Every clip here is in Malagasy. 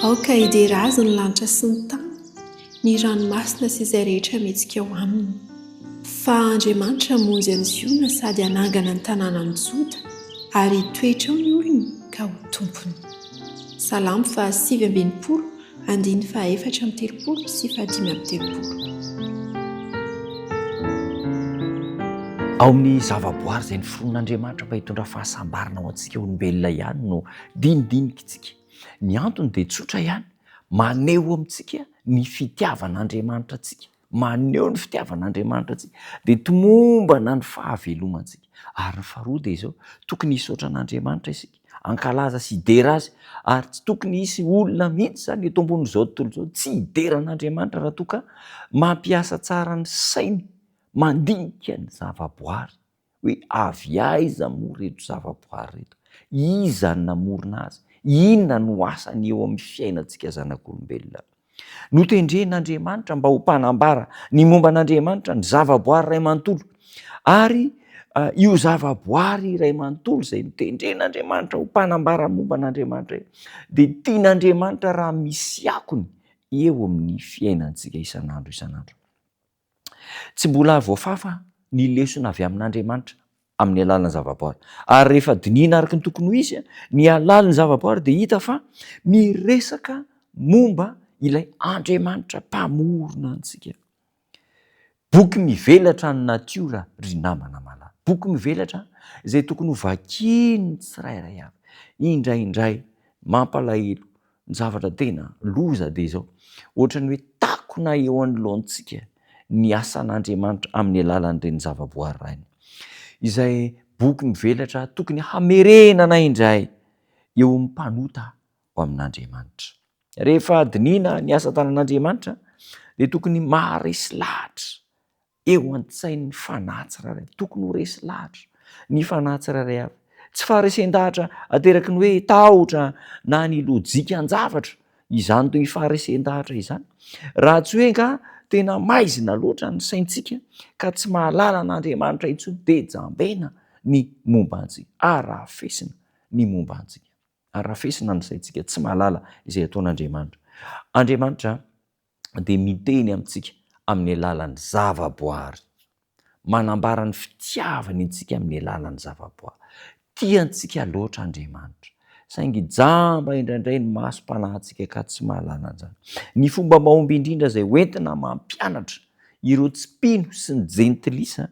aoka hidera azy ny lanitra sy ny tany, ny ranomasina sy izay rehetra mihetsika ao aminy. Fa Andriamanitra monjy ny Ziona sady anangana ny tanàna ny Joda ary toetra ao ny olony ka ho tompony. Salamo 8:30, 4:4 sy 5:30. Ao amin'ny zavaboary izay noforon'Andriamanitra mba hitondra fahasambarana ho antsika olombelona ihany no dinidinika itsika. Ny antony dia tsotra ihany, maneho amintsika ny fitiavan'Andriamanitra antsika, maneho ny fitiavan'Andriamanitra antsika dia tomombana ny fahavelomantsika. Ary ny faharoa dia izao, tokony hisaotra an'Andriamanitra isika, ankalaza sy hidera azy, ary tsy tokony hisy olona mihitsy zany eto ambonin'izao tontolo izao tsy hidera an'Andriamanitra raha toa ka mampiasa tsara ny sainy mandinika ny zavaboary, hoe avy aiza moa reto zavaboary reto, iza ny namorona azy, inona no asany eo amin'ny fiainantsika zanak'olombelona. Notendren'Andriamanitra mba ho mpanambara ny momba an'Andriamanitra ny zavaboary iray manontolo, ary io zavaboary iray manontolo izay notendren'Andriamanitra ho mpanambara momba an'Andriamanitra dia tian'Andriamanitra raha misy akony eo amin'ny fiainantsika isan'andro isan'andro. Tsy mbola voafafa ny lesona avy amin'Andriamanitra amin'ny alalan'ny zavaboary, ary rehefa diniana araka ny tokony ho izy ny alalan'ny zavaboary dia hita fa miresaka momba ilay Andriamanitra mpamorona antsika. Boky mivelatra ny natiora ry namana malahy, boky mivelatra izay tokony ho vakiany tsirairay avy, indraindray mampalahelo. Ny zavatra tena loza dia izao, ohatran'ny hoe takona eo anoloantsika ny asan'Andriamanitra amin'ny alalan'ireny zavaboary ireny. Izay boky mivelatra tokony hamerenana indray eo amin'ny mpanota ho amin'Andriamanitra. Rehefa diniana ny asa tanan'Andriamanitra dia tokony maharesy lahatra eo an-tsain'ny fanahy tsirairay, tokony ho resy lahatra ny fanahy tsirairay avy. Tsy faharesen-dahatra ateraky ny hoe tahotra na ny lojika an-javatra, izany toy faharesen-dahatra izany. Raha tsy hoe ka tena maizina loatra ny saintsika ka tsy mahalala an'Andriamanitra intsony dia jambena ny momba antsika, arafesina ny momba antsika, arafesina ny saintsika, tsy mahalala izay ataon'Andriamanitra. Andriamanitra dia miteny amintsika amin'ny alalan'ny zavaboary, manambara ny fitiavany antsika amin'ny alalan'ny zavaboary. Tiantsika loatra Andriamanitra, saingy jamba indraindray ny masom-panahintsika ka tsy mahalala an'izany. Ny fomba mahomby indrindra izay hoentina mampianatra ireo tsipino sy ny jentilisa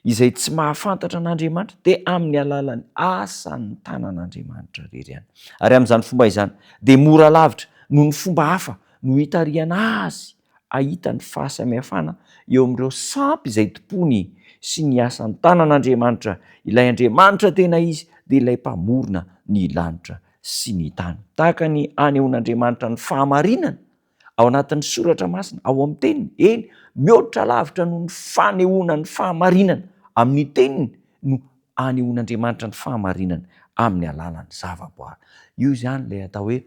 izay tsy mahafantatra an'Andriamanitra dia amin'ny alalan'ny asan'ny tanan'Andriamanitra irery ihany. Ary amin'izany fomba izany dia mora lavitra noho ny fomba hafa no hitariana azy ahita ny fahasamihafana eo amin'ireo sampy izay tompony sy ny asan'ny tanan'Andriamanitra. Ilay Andriamanitra tena izy dia ilay mpamorona ny lanitra sy ny tany. Tahaka ny anehoan'Andriamanitra ny fahamarinana ao anatin'ny soratra masina, ao amin'ny teniny, eny mihoatra lavitra noho ny fanehoana ny fahamarinana amin'ny teniny no anehoan'Andriamanitra ny fahamarinana amin'ny alalan'ny zavaboary. Io izany ilay atao hoe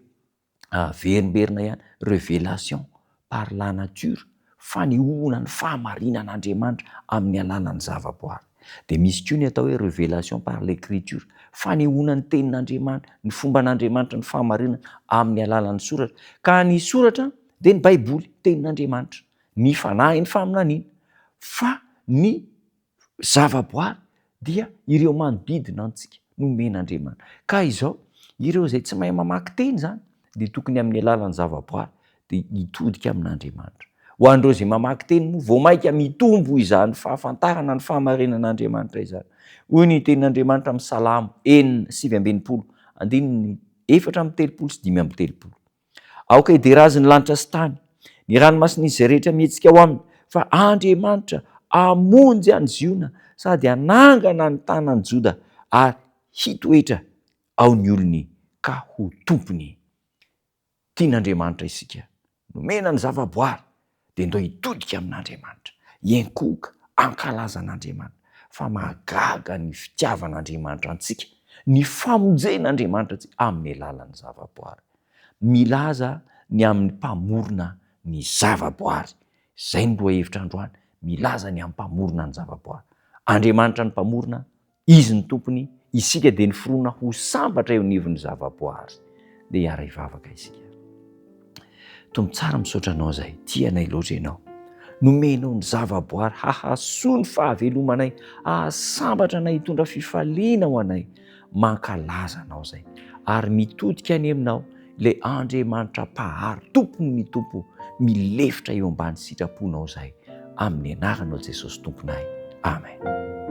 verimberina ihany, révélation par la nature, fanehoana ny fahamarinan'Andriamanitra amin'ny alalan'ny zavaboary. Dia misy koa ny atao hoe révélation par l'écriture, fanehoana ny tenin'Andriamanitra, ny fomban'Andriamanitra ny fahamarinana amin'ny alalan'ny soratra. Ka ny soratra dia ny baiboly, tenin'Andriamanitra, ny fanahy ny faminaniana. Fa ny zavaboary dia ireo manodidina antsika nomen'Andriamanitra. Ka izao ireo izay tsy mahay mamaky teny zany dia tokony amin'ny alalan'ny zavaboary dia hitodika amin'Andriamanitra. Ho an'ireo izay mamaky teny moa vao maika mitombo izany fahafantarana ny fahamarinan'Andriamanitra izany. Hoy ny tenin'Andriamanitra amin'ny Salamo 4:7, 4:3 sy 5:3. Aoka hidera azy ny lanitra sy tany, ny ranomasina izay rehetra mihetsika ao aminy, fa Andriamanitra hamonjy any Ziona sady hanangana ny tanan'i Joda ary hitoetra ao ny olony ka ho tompony. Tian'Andriamanitra isika, nomena ny zavaboary dia ndao hitodika amin'Andriamanitra, hiankoka, ankalaza an'Andriamanitra, fa mahagaga ny fitiavan'Andriamanitra antsika, ny famonjen'Andriamanitra antsika amin'ny alalan'ny zavaboary. Milaza ny amin'ny mpamorona ny zavaboary. Izay ny lohahevitra androany, milaza ny amin'ny mpamorona ny zavaboary. Andriamanitra ny mpamorona, izy ny tompony, isika dia ny foronina ho sambatra eo anivon'ny zavaboary. Dia hiara hivavaka isika. tombo tsara misaotra anao zay, tianay loatra ianao, nomenao ny zavaboary hahasoa ny fahavelomanay, ahasambatra anay hitondra fifaliana ho anay, mankalaza anao zay ary mitodika any aminao ilay Andriamanitra mpahary, tompony mitompo, milefitra eo ambany sitraponao zay, amin'ny anaranao Jesosy tomponay, amen.